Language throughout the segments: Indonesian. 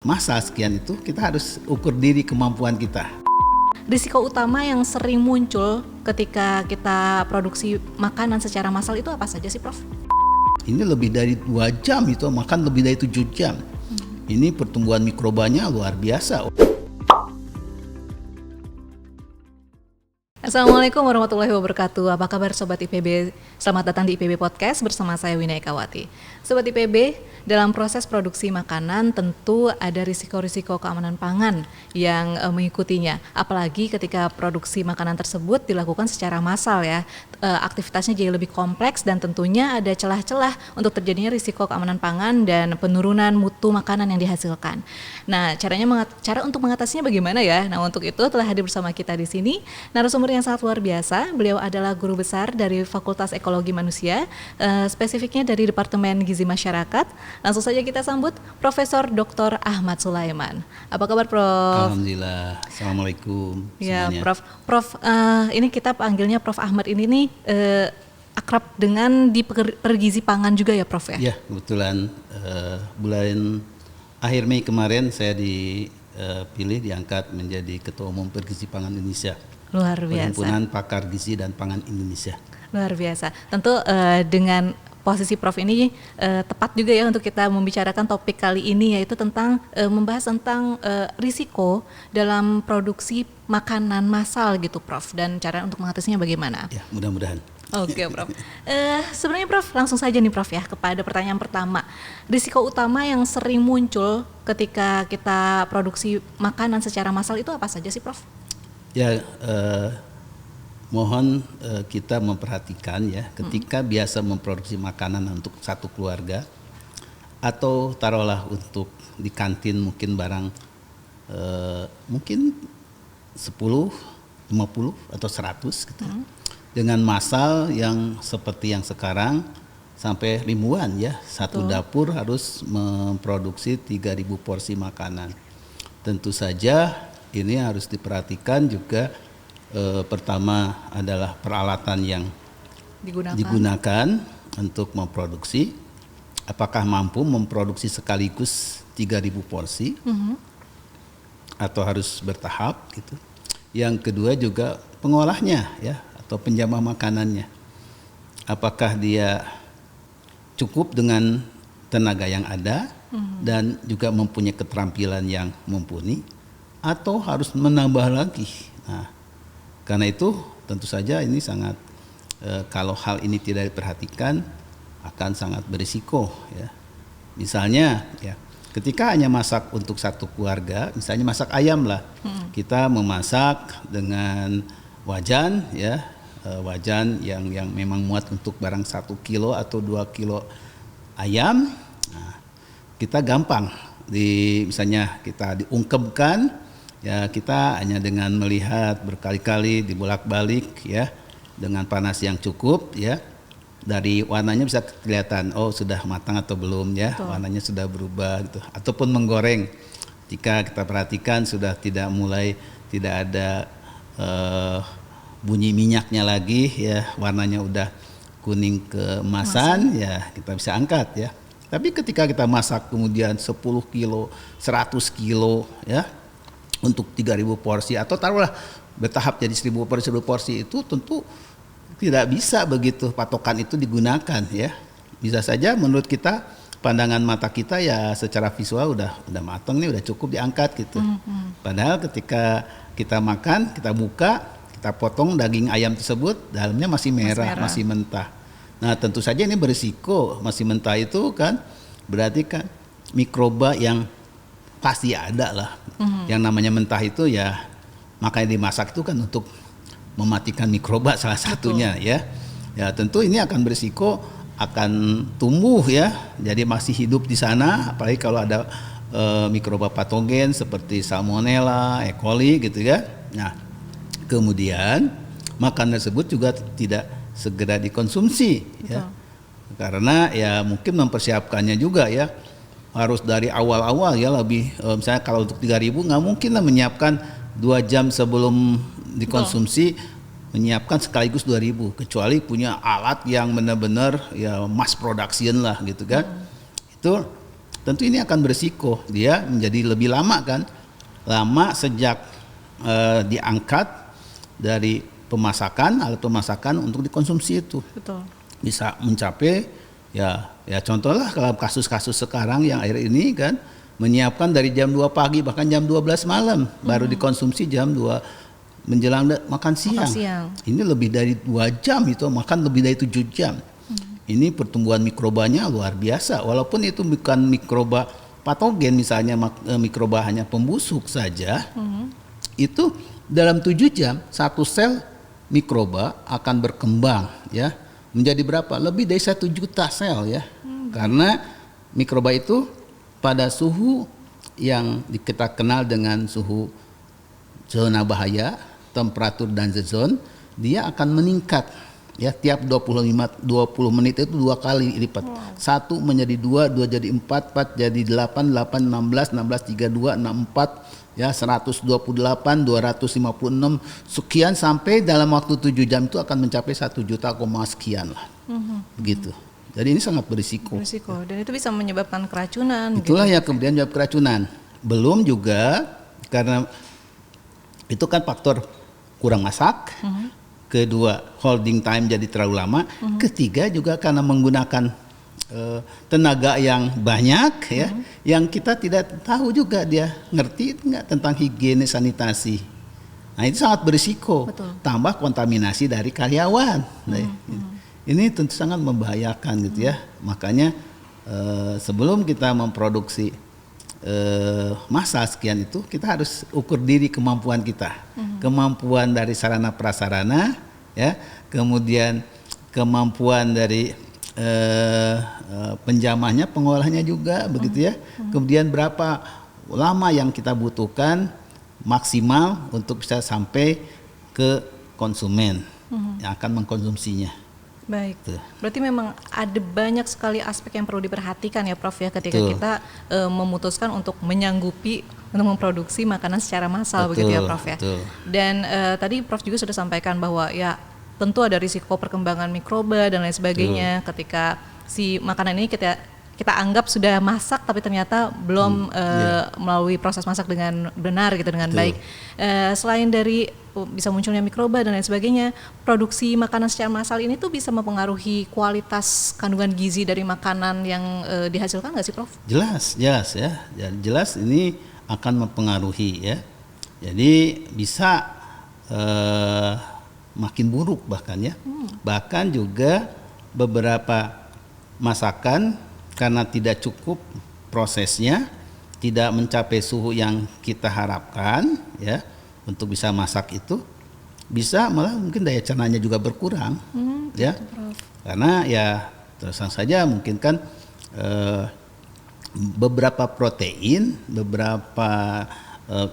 Masa sekian itu kita harus ukur diri kemampuan kita. Risiko utama yang sering muncul ketika kita produksi makanan secara massal itu apa saja sih, Prof? Ini lebih dari 2 jam itu, makan lebih dari 7 jam. Ini pertumbuhan mikrobanya luar biasa. Assalamualaikum warahmatullahi wabarakatuh. Apa kabar Sobat IPB? Selamat datang di IPB Podcast bersama saya Winaya Kawati. Sobat IPB, dalam proses produksi makanan tentu ada risiko-risiko keamanan pangan yang mengikutinya. Apalagi ketika produksi makanan tersebut dilakukan secara massal ya. Aktivitasnya jadi lebih kompleks dan tentunya ada celah-celah untuk terjadinya risiko keamanan pangan dan penurunan mutu makanan yang dihasilkan. Nah, cara untuk mengatasinya bagaimana ya? Nah, untuk itu telah hadir bersama kita di sini narasumber yang sangat luar biasa. Beliau adalah guru besar dari Fakultas Ekologi Manusia, spesifiknya dari Departemen Gizi Masyarakat. Langsung saja kita sambut Profesor Dr. Ahmad Sulaiman. Apa kabar, Prof? Alhamdulillah. Assalamualaikum Ya, semuanya. Prof, ini kita panggilnya Prof Ahmad ini nih akrab dengan di Pergizi Pangan juga ya, Prof ya? Ya, kebetulan bulan akhir Mei kemarin saya dipilih diangkat menjadi Ketua Umum Pergizi Pangan Indonesia. Luar biasa. Perhimpunan Pakar Gizi dan Pangan Indonesia. Luar biasa. Tentu dengan posisi Prof ini tepat juga ya untuk kita membicarakan topik kali ini, yaitu tentang membahas tentang risiko dalam produksi makanan massal gitu, Prof, dan cara untuk mengatasinya bagaimana. Ya, mudah-mudahan. Oke, Prof. Sebenarnya Prof, langsung saja nih Prof ya kepada pertanyaan pertama. Risiko utama yang sering muncul ketika kita produksi makanan secara massal itu apa saja sih, Prof? Ya, mohon kita memperhatikan ya ketika biasa memproduksi makanan untuk satu keluarga atau taruhlah untuk di kantin mungkin barang mungkin 10, 50 atau 100 gitu. Dengan massal yang seperti yang sekarang sampai ribuan ya, satu dapur harus memproduksi 3.000 porsi makanan. Tentu saja ini harus diperhatikan juga. Pertama adalah peralatan yang digunakan untuk memproduksi. Apakah mampu memproduksi sekaligus 3.000 porsi atau harus bertahap gitu. Yang kedua juga pengolahnya ya, atau penjamah makanannya. Apakah dia cukup dengan tenaga yang ada dan juga mempunyai keterampilan yang mumpuni, atau harus menambah lagi. Nah, karena itu tentu saja ini sangat kalau hal ini tidak diperhatikan akan sangat berisiko ya. Misalnya ya, ketika hanya masak untuk satu keluarga, misalnya masak ayam lah, kita memasak dengan wajan ya, wajan yang memang muat untuk barang 1 kilo atau 2 kilo ayam. Nah, kita gampang misalnya kita diungkepkan. Ya, kita hanya dengan melihat berkali-kali dibolak-balik ya, dengan panas yang cukup ya, dari warnanya bisa kelihatan oh sudah matang atau belum ya. Betul. Warnanya sudah berubah gitu. Ataupun menggoreng, jika kita perhatikan sudah tidak ada bunyi minyaknya lagi ya, warnanya udah kuning keemasan ya, kita bisa angkat ya. Tapi ketika kita masak kemudian 10 kilo, 100 kilo ya, untuk 3.000 porsi atau taruhlah bertahap jadi 1.000 porsi itu tentu tidak bisa begitu patokan itu digunakan ya. Bisa saja menurut kita, pandangan mata kita ya secara visual udah matang nih, udah cukup diangkat gitu. Padahal ketika kita makan, kita buka, kita potong daging ayam tersebut, dalamnya masih merah, masih mentah. Nah, tentu saja ini berisiko. Masih mentah itu kan berarti kan mikroba yang pasti ada lah. Yang namanya mentah itu ya, makanya dimasak itu kan untuk mematikan mikroba salah satunya. Betul. Ya tentu ini akan berisiko, akan tumbuh ya, jadi masih hidup di sana, apalagi kalau ada mikroba patogen seperti Salmonella, E. coli gitu ya. Nah, kemudian makanan tersebut juga tidak segera dikonsumsi. Betul. Ya, karena ya mungkin mempersiapkannya juga ya, harus dari awal-awal ya, lebih misalnya kalau untuk 3.000 nggak mungkin lah menyiapkan 2 jam sebelum dikonsumsi. Betul. Menyiapkan sekaligus 2.000, kecuali punya alat yang benar-benar ya mass production lah gitu kan. Itu tentu ini akan berisiko dia menjadi lebih lama kan, lama sejak diangkat dari alat pemasakan untuk dikonsumsi itu. Betul. Bisa mencapai ya contohlah kalau kasus-kasus sekarang yang akhir ini kan menyiapkan dari jam 2 pagi bahkan jam 12 malam baru dikonsumsi jam 2 menjelang makan siang. Ini lebih dari 2 jam itu, makan lebih dari 7 jam. Ini pertumbuhan mikrobanya luar biasa, walaupun itu bukan mikroba patogen, misalnya mikroba hanya pembusuk saja. Itu dalam 7 jam satu sel mikroba akan berkembang ya menjadi berapa? Lebih dari 1 juta sel ya. Karena mikroba itu pada suhu yang kita kenal dengan suhu zona bahaya, temperatur danger zone, dia akan meningkat ya tiap 20 menit itu 2 kali lipat. 1 menjadi 2, 2 jadi 4, 4 jadi 8, 8 16, 16 32, 64 ya 128, 256 sekian sampai dalam waktu 7 jam itu akan mencapai 1 juta sekian lah. Begitu. Jadi ini sangat berisiko. Dan itu bisa menyebabkan keracunan. Itulah gitu. yang kemudian menyebabkan keracunan. Belum juga karena itu kan faktor kurang masak. Kedua, holding time jadi terlalu lama. Ketiga juga karena menggunakan tenaga yang banyak ya, yang kita tidak tahu juga dia ngerti nggak tentang higiene sanitasi. Nah itu sangat berisiko. Betul. Tambah kontaminasi dari karyawan. Ini tentu sangat membahayakan gitu ya. Makanya sebelum kita memproduksi massa sekian itu, kita harus ukur diri kemampuan kita, kemampuan dari sarana prasarana, ya, kemudian kemampuan dari penjamahnya, pengolahnya juga, begitu ya. Kemudian berapa lama yang kita butuhkan maksimal untuk bisa sampai ke konsumen yang akan mengkonsumsinya. Baik, berarti memang ada banyak sekali aspek yang perlu diperhatikan ya Prof ya ketika kita memutuskan untuk menyanggupi untuk memproduksi makanan secara massal, begitu ya Prof ya. Dan tadi Prof juga sudah sampaikan bahwa ya tentu ada risiko perkembangan mikroba dan lain sebagainya ketika si makanan ini kita anggap sudah masak tapi ternyata belum melalui proses masak dengan benar gitu, dengan baik. Selain dari bisa munculnya mikroba dan lain sebagainya, produksi makanan secara massal ini tuh bisa mempengaruhi kualitas kandungan gizi dari makanan yang dihasilkan nggak sih Prof? Jelas ya, jelas ini akan mempengaruhi ya. Jadi bisa makin buruk bahkan ya. Bahkan juga beberapa masakan karena tidak cukup prosesnya, tidak mencapai suhu yang kita harapkan ya untuk bisa masak itu, bisa malah mungkin daya cernanya juga berkurang ya. Karena ya terus saja mungkin kan beberapa protein, beberapa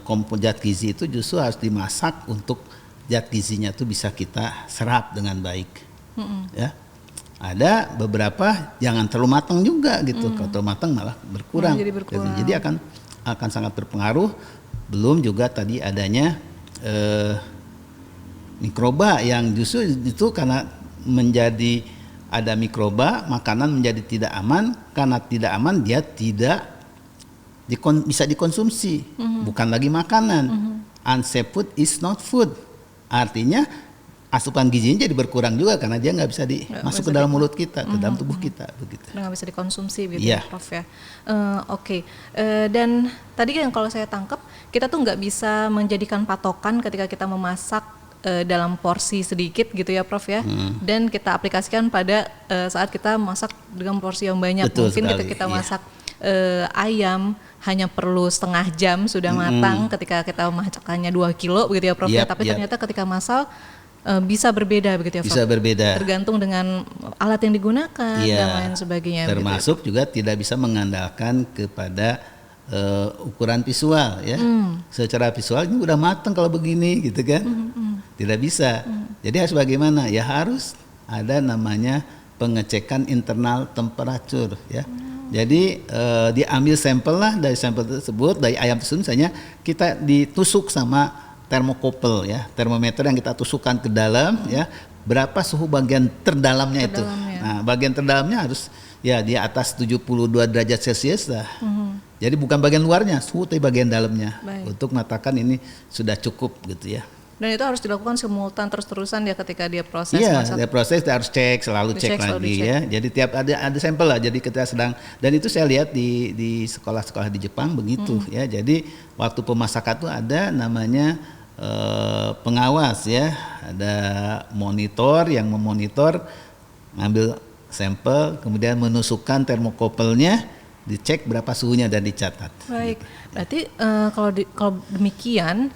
komponen zat gizi itu justru harus dimasak untuk zat gizinya itu bisa kita serap dengan baik. Ya. Ada beberapa jangan terlalu matang juga gitu. Kalau terlalu matang malah berkurang. Jadi akan sangat berpengaruh. Belum juga tadi adanya mikroba yang justru itu karena menjadi ada mikroba, makanan menjadi tidak aman. Karena tidak aman dia tidak bisa dikonsumsi. Bukan lagi makanan. Unsafe food is not food. Artinya asupan gizinya jadi berkurang juga karena dia nggak bisa masuk ke dalam mulut kita, ke dalam tubuh kita, begitu. Nggak bisa dikonsumsi, begitu ya, Prof ya. Oke. Dan tadi kan kalau saya tangkap, kita tuh nggak bisa menjadikan patokan ketika kita memasak dalam porsi sedikit gitu ya, Prof ya. Dan kita aplikasikan pada saat kita masak dengan porsi yang banyak. Betul mungkin sekali. ketika kita masak ayam hanya perlu setengah jam sudah matang, ketika kita masakkannya 2 kilo begitu ya, Prof ya. Tapi ternyata ketika masak bisa berbeda begitu ya, Prof? Bisa berbeda. Tergantung dengan alat yang digunakan dan lain sebagainya. Termasuk juga tidak bisa mengandalkan kepada ukuran visual ya. Secara visual ini udah matang kalau begini gitu kan. Tidak bisa. Jadi harus bagaimana? Ya harus ada namanya pengecekan internal temperatur ya. Jadi diambil sampel lah, dari sampel tersebut, dari ayam tersebut misalnya kita ditusuk sama termokopel ya, termometer yang kita tusukkan ke dalam ya, berapa suhu bagian terdalamnya itu. Nah, bagian terdalamnya harus ya di atas 72 derajat Celcius lah. Jadi bukan bagian luarnya, suhu tapi bagian dalamnya. Baik. Untuk mengatakan ini sudah cukup gitu ya. Dan itu harus dilakukan simultan terus-terusan ya ketika dia proses. Iya, masak. dia proses dia harus cek, selalu Dicek, cek selalu lagi dicek. ya. Jadi tiap ada sampel lah. Jadi kita sedang, dan itu saya lihat di sekolah-sekolah di Jepang begitu ya. Jadi waktu pemasakan itu ada namanya pengawas ya, ada monitor yang memonitor, ngambil sampel, kemudian menusukkan termokopelnya, dicek berapa suhunya dan dicatat. Baik, berarti kalau demikian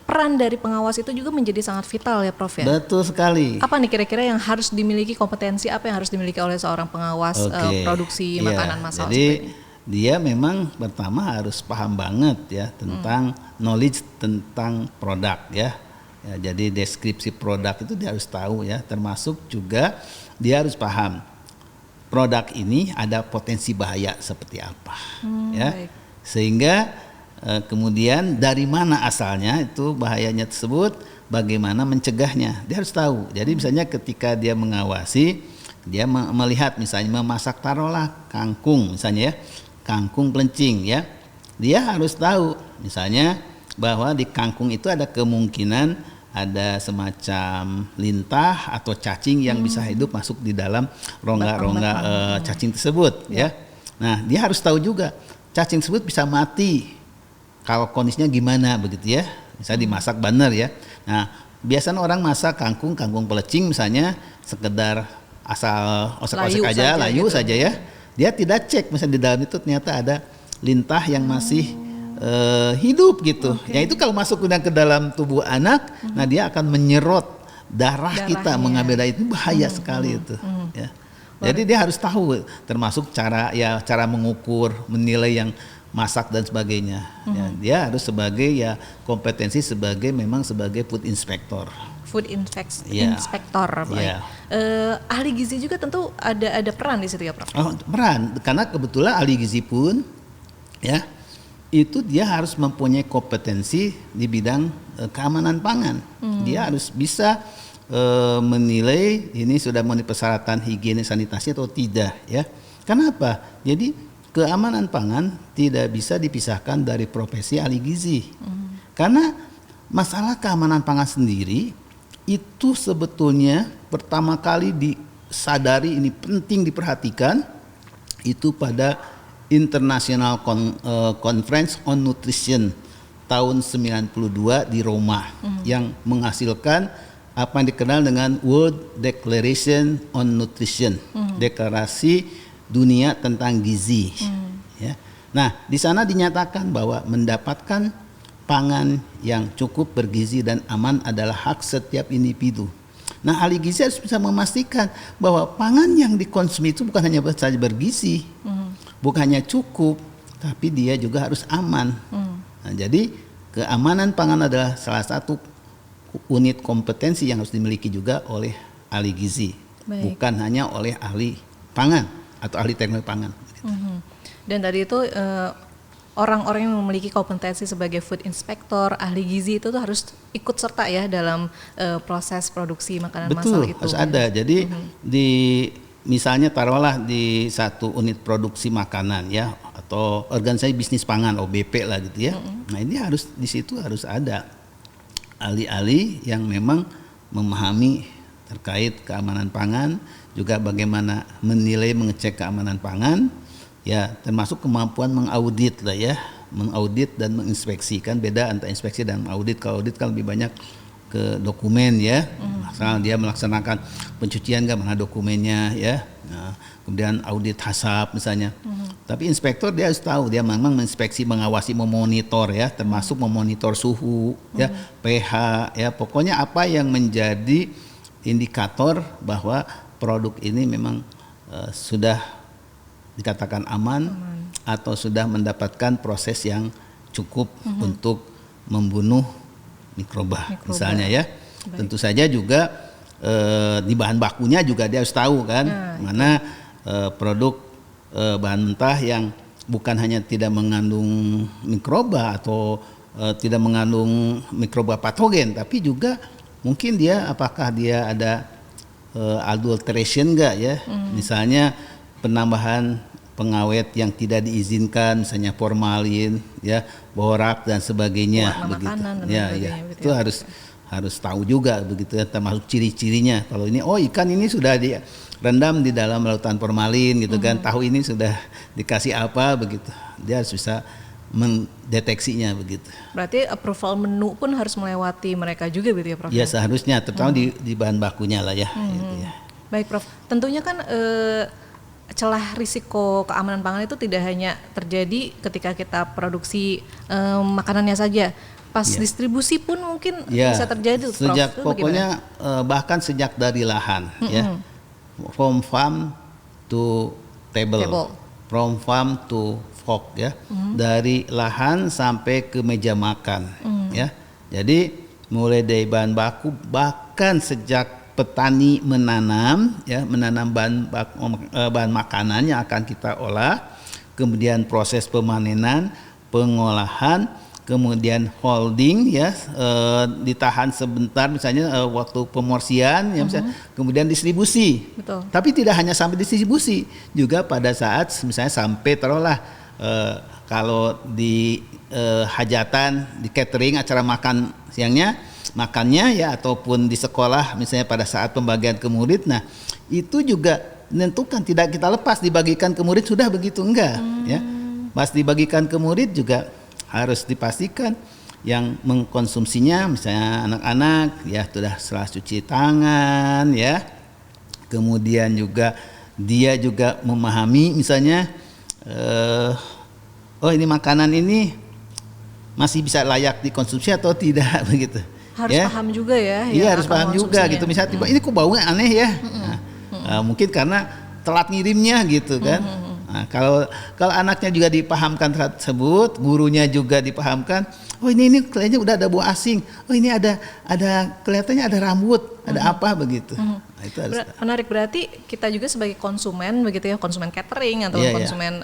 peran dari pengawas itu juga menjadi sangat vital ya Prof ya? Betul sekali. Apa nih kira-kira yang harus dimiliki, kompetensi apa yang harus dimiliki oleh seorang pengawas produksi Iya. makanan massal Jadi seperti ini? dia memang pertama harus paham banget ya tentang knowledge tentang produk ya. Ya, jadi deskripsi produk itu dia harus tahu ya, termasuk juga dia harus paham produk ini ada potensi bahaya seperti apa ya. Baik. Sehingga kemudian dari mana asalnya itu bahayanya tersebut, bagaimana mencegahnya, dia harus tahu. Jadi misalnya ketika dia mengawasi, dia melihat misalnya memasak taruhlah kangkung misalnya ya, kangkung pelencing ya, dia harus tahu misalnya bahwa di kangkung itu ada kemungkinan ada semacam lintah atau cacing yang bisa hidup masuk di dalam rongga-rongga cacing tersebut ya. Nah dia harus tahu juga cacing tersebut bisa mati kalau kondisinya gimana begitu ya, misalnya dimasak benar ya. Nah biasanya orang masak kangkung pelecing misalnya sekedar asal osek-osek aja, layu gitu saja ya. Dia tidak cek misalnya di dalam itu ternyata ada lintah yang masih hidup gitu. Ya itu kalau masuk ke dalam tubuh anak, nah dia akan menyerot darah kita, mengambil darah, itu bahaya sekali itu. Ya. Jadi dia harus tahu, termasuk cara mengukur, menilai yang masak dan sebagainya. Ya, dia harus sebagai ya kompetensi memang sebagai food inspector. Food inspector, baik. Yeah. Ahli gizi juga tentu ada peran di situ ya Prof. Oh, peran, karena kebetulan ahli gizi pun ya itu dia harus mempunyai kompetensi di bidang keamanan pangan. Dia harus bisa menilai ini sudah memenuhi persyaratan higienis sanitasi atau tidak ya. Kenapa? Jadi keamanan pangan tidak bisa dipisahkan dari profesi ahli gizi. Karena masalah keamanan pangan sendiri itu sebetulnya pertama kali disadari, ini penting diperhatikan, itu pada International Conference on Nutrition tahun 92 di Roma yang menghasilkan apa yang dikenal dengan World Declaration on Nutrition, deklarasi dunia tentang gizi. Ya. Nah, di sana dinyatakan bahwa mendapatkan pangan yang cukup bergizi dan aman adalah hak setiap individu. Nah, ahli gizi harus bisa memastikan bahwa pangan yang dikonsumsi itu bukan hanya saja bergizi, bukan hanya cukup, tapi dia juga harus aman. Nah, jadi keamanan pangan adalah salah satu unit kompetensi yang harus dimiliki juga oleh ahli gizi, bukan hanya oleh ahli pangan atau ahli teknologi pangan. Dan tadi itu orang-orang yang memiliki kompetensi sebagai food inspector, ahli gizi itu tuh harus ikut serta ya dalam proses produksi makanan massal itu. Betul, harus ada. Jadi misalnya taruhlah di satu unit produksi makanan ya, atau organisasi bisnis pangan OBP lah gitu ya. Nah ini harus di situ harus ada ahli-ahli yang memang memahami terkait keamanan pangan, juga bagaimana menilai, mengecek keamanan pangan, ya termasuk kemampuan mengaudit lah ya, mengaudit dan menginspeksi. Kan beda antara inspeksi dan audit. Kalau audit kan lebih banyak ke dokumen ya, misalnya dia melaksanakan pencucian kan mana dokumennya ya, nah, kemudian audit hasap misalnya. Tapi inspektor dia harus tahu, dia memang menginspeksi, mengawasi, memonitor ya, termasuk memonitor suhu ya, pH ya, pokoknya apa yang menjadi indikator bahwa produk ini memang sudah dikatakan aman atau sudah mendapatkan proses yang cukup untuk membunuh mikroba misalnya ya. Baik. Tentu saja juga di bahan bakunya juga dia harus tahu kan, mana produk bahan mentah yang bukan hanya tidak mengandung mikroba atau tidak mengandung mikroba patogen, tapi juga mungkin dia apakah dia ada adulteration enggak ya, misalnya penambahan pengawet yang tidak diizinkan, misalnya formalin, ya, borak dan sebagainya, Warna begitu. makanan dan Ya, sebagainya, ya, begitu itu ya. harus tahu juga begitu ya, termasuk ciri-cirinya. Kalau ini, oh ikan ini sudah direndam di dalam lautan formalin gitu kan, tahu ini sudah dikasih apa begitu, dia harus bisa mendeteksinya begitu. Berarti approval menu pun harus melewati mereka juga gitu ya Prof? Ya seharusnya, terutama di bahan bakunya lah ya. Gitu ya. Baik Prof, tentunya kan celah risiko keamanan pangan itu tidak hanya terjadi ketika kita produksi makanannya saja, pas distribusi pun mungkin bisa terjadi Prof. Sejak Itu pokoknya bahkan sejak dari lahan ya, from farm to table. From farm to fork ya, dari lahan sampai ke meja makan ya. Jadi mulai dari bahan baku, bahkan sejak petani menanam ya, menanam bahan makanan yang akan kita olah, kemudian proses pemanenan, pengolahan, kemudian holding ya, ditahan sebentar misalnya waktu pemorsian ya, misalnya, kemudian distribusi. Betul. Tapi tidak hanya sampai distribusi, juga pada saat misalnya sampai taruhlah kalau di hajatan, di catering, acara makan siangnya, makannya ya, ataupun di sekolah misalnya pada saat pembagian ke murid, nah itu juga menentukan, tidak kita lepas dibagikan ke murid sudah begitu, enggak ya. Pas dibagikan ke murid juga harus dipastikan yang mengkonsumsinya misalnya anak-anak ya sudah setelah cuci tangan ya, kemudian juga dia juga memahami misalnya oh ini makanan ini masih bisa layak dikonsumsi atau tidak begitu. Harus ya. paham juga ya. Iya harus paham juga gitu. Misalnya tiba ini kok baunya aneh ya. Mungkin karena telat ngirimnya gitu kan. Nah, kalau anaknya juga dipahamkan tersebut, gurunya juga dipahamkan. Oh ini kelihatannya udah ada bau asing. Oh ini ada kelihatannya ada rambut, ada apa begitu. Nah, itu harus. Menarik, berarti kita juga sebagai konsumen begitu ya, konsumen catering atau konsumen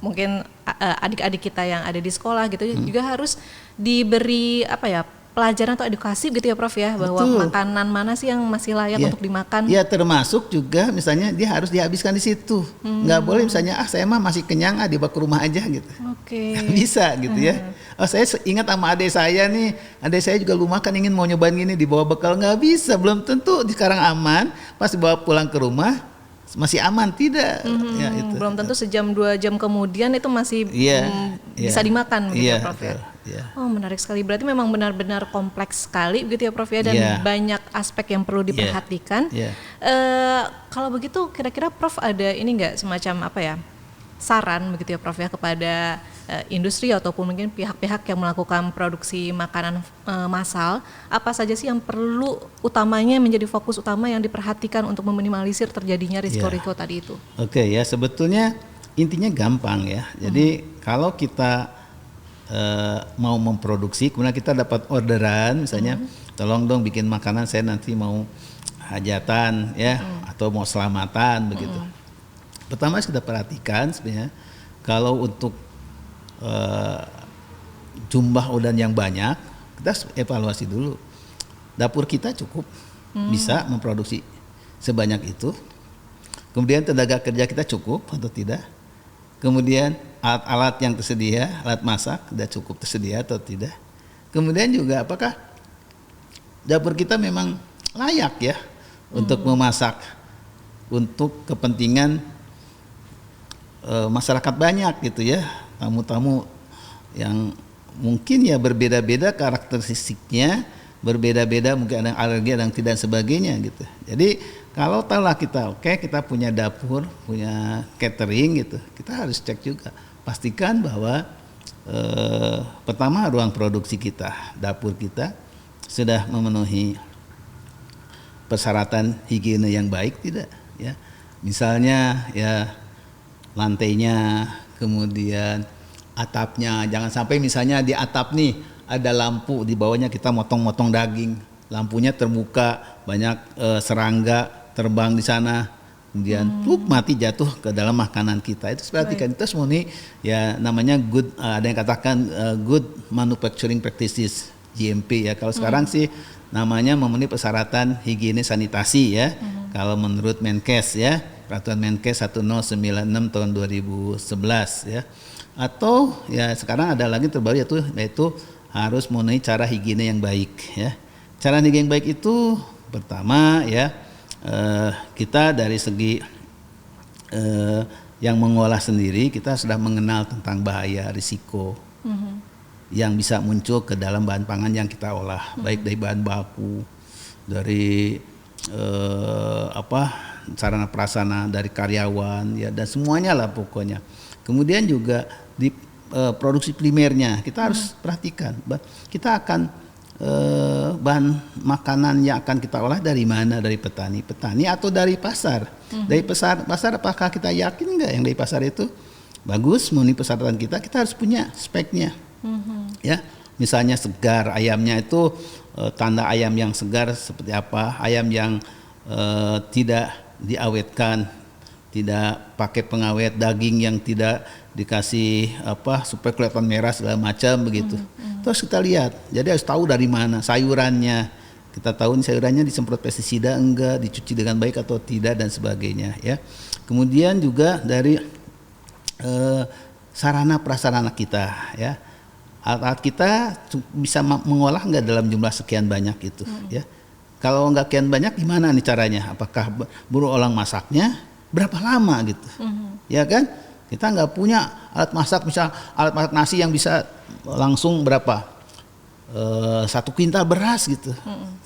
mungkin adik-adik kita yang ada di sekolah gitu juga harus diberi apa ya, pelajaran atau edukasi gitu ya Prof ya, bahwa makanan mana sih yang masih layak untuk dimakan. Ya termasuk juga misalnya dia harus dihabiskan di situ. Nggak boleh misalnya saya mah masih kenyang dibawa ke rumah aja gitu. Oke. Nggak bisa gitu ya. Oh saya ingat sama adik saya nih, adik saya juga lu makan ingin mau nyobain gini, dibawa bekal, nggak bisa, belum tentu sekarang aman, pas dibawa pulang ke rumah masih aman tidak. Ya, itu. Belum tentu sejam 2 jam kemudian itu masih bisa dimakan gitu ya Prof ya. Yeah. Oh menarik sekali, berarti memang benar-benar kompleks sekali begitu ya Prof ya, dan banyak aspek yang perlu diperhatikan. Kalau begitu kira-kira Prof ada ini enggak semacam apa ya, saran begitu ya Prof ya kepada industri ataupun mungkin pihak-pihak yang melakukan produksi makanan massal, apa saja sih yang perlu utamanya menjadi fokus utama yang diperhatikan untuk meminimalisir terjadinya risiko-risiko tadi itu? Oke ya, sebetulnya intinya gampang ya. Jadi kalau kita mau memproduksi, kemudian kita dapat orderan misalnya, tolong dong bikin makanan saya nanti mau hajatan ya, atau mau selamatan begitu. Pertama kita perhatikan sebenarnya kalau untuk jumlah orderan yang banyak, kita evaluasi dulu dapur kita cukup bisa memproduksi sebanyak itu, kemudian tenaga kerja kita cukup atau tidak, kemudian alat-alat yang tersedia, alat masak sudah cukup tersedia atau tidak. Kemudian juga apakah dapur kita memang layak ya untuk memasak untuk kepentingan masyarakat banyak gitu ya, tamu-tamu yang mungkin ya berbeda-beda karakteristiknya, berbeda-beda mungkin ada yang alergi, ada yang tidak sebagainya gitu. Jadi kalau tahulah kita kita punya dapur, punya catering gitu, kita harus cek juga. Pastikan bahwa pertama ruang produksi kita, dapur kita sudah memenuhi persyaratan higiene yang baik tidak ya. Misalnya ya lantainya, kemudian atapnya, jangan sampai misalnya di atap nih ada lampu, di bawahnya kita motong-motong daging, lampunya terbuka, banyak serangga terbang di sana. Kemudian mati jatuh ke dalam makanan kita. Itu perhatikan, itu semua ini ya namanya good, ada yang katakan good manufacturing practices, GMP ya. Kalau sekarang sih namanya memenuhi persyaratan higiene sanitasi ya. Kalau menurut Menkes ya, Peraturan Menkes 1096 tahun 2011 ya. Atau ya sekarang ada lagi terbaru yaitu harus memenuhi cara higiene yang baik ya. Cara higiene yang baik itu pertama ya kita dari segi yang mengolah sendiri kita sudah mengenal tentang bahaya risiko yang bisa muncul ke dalam bahan pangan yang kita olah, baik dari bahan baku, dari sarana prasarana, dari karyawan ya, dan semuanya lah pokoknya. Kemudian juga di produksi primernya kita harus perhatikan, kita akan bahan makanan yang akan kita olah dari mana, dari petani atau dari pasar. Dari pasar apakah kita yakin enggak yang dari pasar itu bagus memenuhi persyaratan kita harus punya speknya. Ya, misalnya segar ayamnya itu tanda ayam yang segar seperti apa, ayam yang tidak diawetkan, tidak pakai pengawet, daging yang tidak dikasih supaya kelihatan merah segala macam begitu. Terus kita lihat, jadi harus tahu dari mana sayurannya. Kita tahu sayurannya disemprot pestisida enggak, dicuci dengan baik atau tidak dan sebagainya ya. Kemudian juga dari sarana prasarana kita ya. Alat-alat kita bisa mengolah enggak dalam jumlah sekian banyak itu ya. Kalau enggak sekian banyak gimana nih caranya? Apakah berulang masaknya berapa lama gitu? Ya kan? Kita nggak punya alat masak, misal alat masak nasi yang bisa langsung berapa 1 kuintal beras gitu,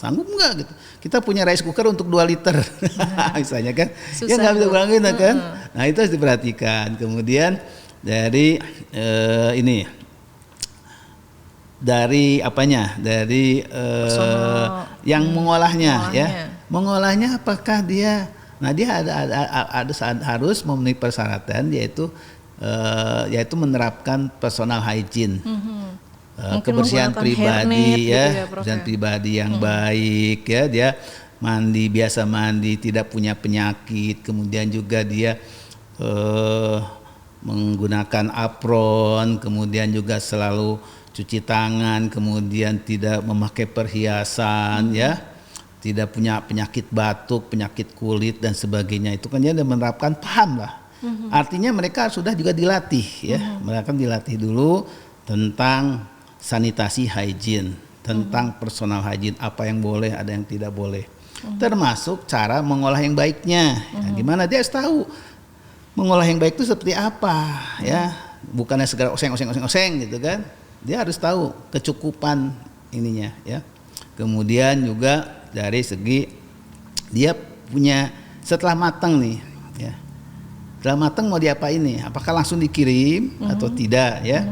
sanggup nggak gitu? Kita punya rice cooker untuk 2 liter, misalnya kan? Susah ya nggak bisa kurangin kan? Nah itu harus diperhatikan. Kemudian dari dari apanya? Dari yang mengolahnya ya, mengolahnya apakah dia dia harus memenuhi persyaratan yaitu menerapkan personal hygiene, kebersihan pribadi ya, kebersihan pribadi yang baik ya, dia biasa mandi, tidak punya penyakit, kemudian juga dia menggunakan apron, kemudian juga selalu cuci tangan, kemudian tidak memakai perhiasan ya. Tidak punya penyakit batuk, penyakit kulit dan sebagainya, itu kan dia menerapkan, paham lah. Artinya mereka sudah juga dilatih ya, mereka dilatih dulu tentang sanitasi hygiene, tentang personal hygiene, apa yang boleh, ada yang tidak boleh, termasuk cara mengolah yang baiknya. Nah, gimana dia harus tahu mengolah yang baik itu seperti apa ya, bukannya segera oseng gitu kan. Dia harus tahu kecukupan ininya ya. Kemudian juga dari segi dia punya setelah matang nih ya, setelah matang mau diapain nih, apakah langsung dikirim atau tidak ya.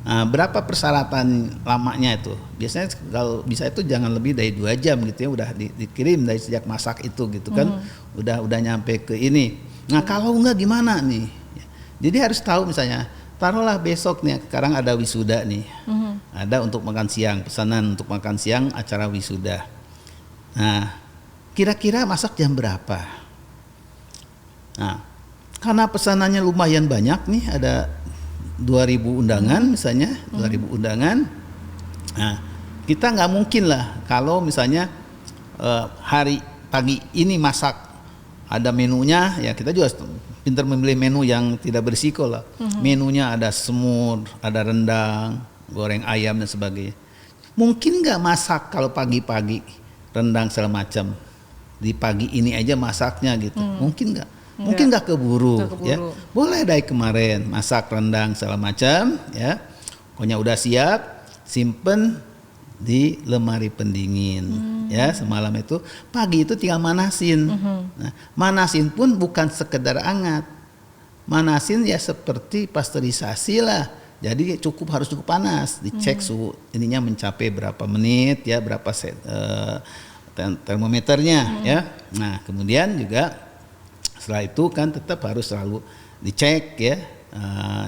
Nah, berapa persyaratan lamanya itu, biasanya kalau bisa itu jangan lebih dari 2 jam gitu ya, udah dikirim dari sejak masak itu gitu kan, udah nyampe ke ini. Nah kalau enggak gimana nih, jadi harus tahu, misalnya taruhlah besok nih, sekarang ada wisuda nih, ada untuk makan siang, pesanan untuk makan siang acara wisuda. Nah, kira-kira masak jam berapa? Nah, karena pesanannya lumayan banyak nih, ada 2.000 undangan misalnya, 2.000 undangan. Nah, kita nggak mungkin lah kalau misalnya hari pagi ini masak, ada menunya, ya kita juga pintar memilih menu yang tidak berisiko lah. Menunya ada semur, ada rendang, goreng ayam dan sebagainya. Mungkin nggak masak kalau pagi-pagi rendang segala macam, di pagi ini aja masaknya gitu, mungkin nggak? Mungkin nggak keburu, ya. Boleh dari kemarin masak rendang segala macam, ya. Pokoknya udah siap, simpen di lemari pendingin, ya, semalam itu. Pagi itu tinggal manasin. Nah, manasin pun bukan sekedar hangat, manasin ya seperti pasteurisasi lah. Jadi harus cukup panas, dicek suhu ininya mencapai berapa menit ya, berapa termometernya ya. Nah, kemudian juga setelah itu kan tetap harus selalu dicek ya.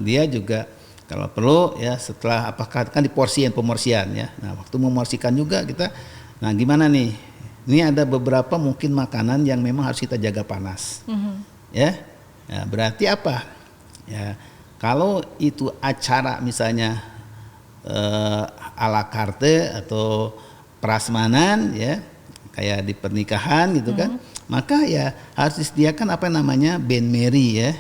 Dia juga kalau perlu ya, setelah apakah kan pemorsian ya. Nah, waktu memorsikan juga kita, nah gimana nih? Ini ada beberapa mungkin makanan yang memang harus kita jaga panas. Ya. Ya, berarti apa? Ya, kalau itu acara misalnya à la carte atau prasmanan ya, kayak di pernikahan gitu kan, maka ya harus disediakan apa namanya benmeri ya.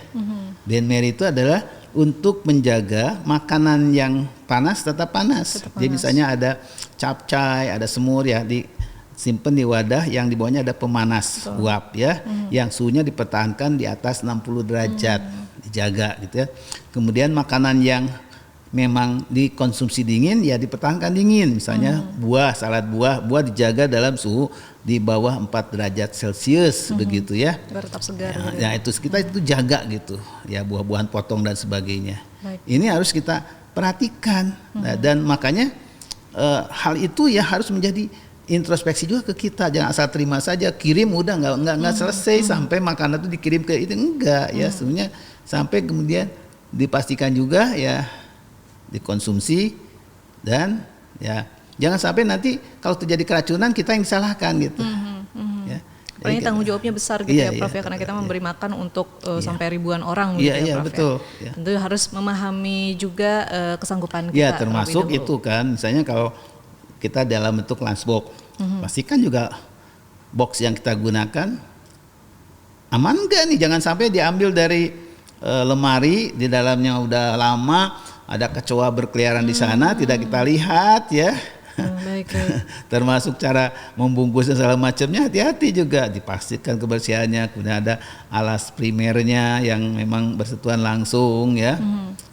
Benmeri itu adalah untuk menjaga makanan yang panas tetap panas. Jadi misalnya ada capcay, ada semur ya disimpan di wadah yang di bawahnya ada pemanas uap ya, yang suhunya dipertahankan di atas 60 derajat, dijaga gitu ya. Kemudian makanan yang memang dikonsumsi dingin ya dipertahankan dingin, misalnya salad buah dijaga dalam suhu di bawah 4 derajat Celcius begitu ya. Biar tetap segar. Ya itu kita itu jaga gitu ya, buah-buahan potong dan sebagainya. Baik. Ini harus kita perhatikan. Nah, dan makanya hal itu ya harus menjadi introspeksi juga ke kita. Jangan asal terima saja, kirim udah nggak selesai sampai makanan itu dikirim ke itu, enggak ya, sebenarnya sampai kemudian dipastikan juga ya dikonsumsi, dan ya jangan sampai nanti kalau terjadi keracunan kita yang disalahkan gitu. Ya. Ini tanggung jawabnya besar gitu ya Prof ya, karena kita memberi makan untuk sampai ribuan orang gitu ya Prof betul, ya. Tentu harus memahami juga kesanggupan kita. Ya termasuk itu kan, misalnya kalau kita dalam bentuk lunchbox, pastikan juga box yang kita gunakan aman enggak nih, jangan sampai diambil dari lemari, di dalamnya udah lama ada kecoa berkeliaran di sana, tidak kita lihat ya. Baik. Termasuk cara membungkusnya segala macamnya, hati-hati juga, dipastikan kebersihannya. Kemudian ada alas primernya yang memang bersentuhan langsung ya.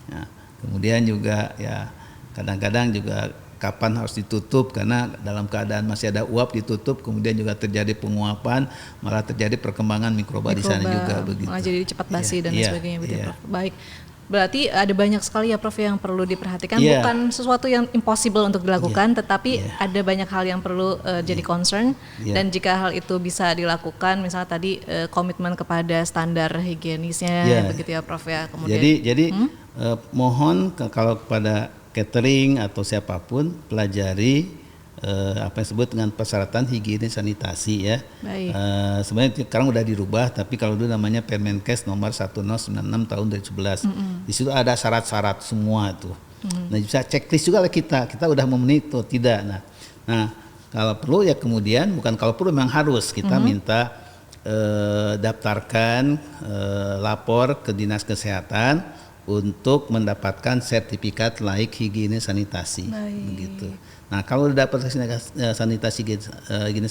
Nah, kemudian juga ya kadang-kadang juga kapan harus ditutup, karena dalam keadaan masih ada uap ditutup, kemudian juga terjadi penguapan, malah terjadi perkembangan mikroba di sana juga begitu. Malah jadi cepat basi dan sebagainya begitu Prof. Baik. Berarti ada banyak sekali ya Prof yang perlu diperhatikan, bukan sesuatu yang impossible untuk dilakukan, tetapi ada banyak hal yang perlu jadi concern, dan jika hal itu bisa dilakukan, misalnya tadi komitmen kepada standar higienisnya begitu ya Prof ya. Kemudian jadi mohon kalau kepada catering atau siapapun pelajari apa yang disebut dengan persyaratan higienis sanitasi ya. Sebenarnya sekarang udah dirubah, tapi kalau dulu namanya Permenkes nomor 1096 tahun 2011. Di situ ada syarat-syarat semua itu. Nah, bisa checklist juga lah kita udah memenuhi itu tidak. Nah, kalau perlu ya kemudian, bukan kalau perlu, memang harus kita minta daftarkan lapor ke Dinas Kesehatan untuk mendapatkan sertifikat layak higienis sanitasi begitu. Nah, kalau udah dapat higienis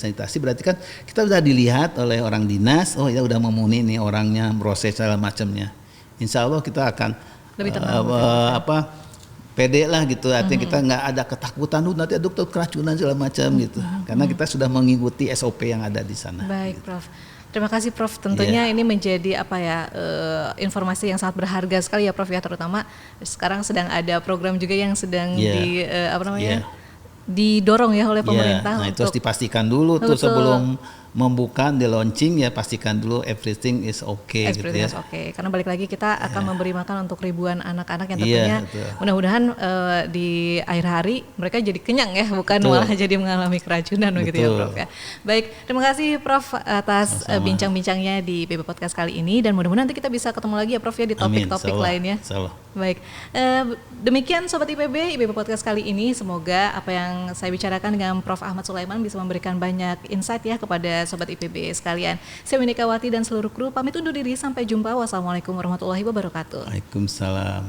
sanitasi berarti kan kita udah dilihat oleh orang dinas, oh ya udah memenuhi nih orangnya, proses segala macamnya. Insya Allah kita akan lebih tenang, pede lah gitu, artinya kita nggak ada ketakutan nanti dokter keracunan segala macam gitu, karena kita sudah mengikuti SOP yang ada di sana. Baik Prof. Terima kasih Prof. Tentunya ini menjadi informasi yang sangat berharga sekali ya Prof ya, terutama sekarang sedang ada program juga yang sedang didorong ya oleh pemerintah. Nah, itu harus dipastikan dulu tuh sebelum membuka, di launching ya, pastikan dulu everything is okay gitu ya. Karena balik lagi kita akan memberi makan untuk ribuan anak-anak yang tentunya mudah-mudahan di akhir hari mereka jadi kenyang ya, bukan malah jadi mengalami keracunan begitu ya Prof ya. Baik, terima kasih Prof atas bincang-bincangnya di PB Podcast kali ini, dan mudah-mudahan nanti kita bisa ketemu lagi ya Prof ya di topik-topik lainnya. Baik, demikian Sobat IPB Podcast kali ini. Semoga apa yang saya bicarakan dengan Prof Ahmad Sulaiman bisa memberikan banyak insight ya kepada Sobat IPB sekalian. Saya Winnie Kawati dan seluruh kru pamit undur diri, sampai jumpa. Wassalamualaikum warahmatullahi wabarakatuh. Waalaikumsalam.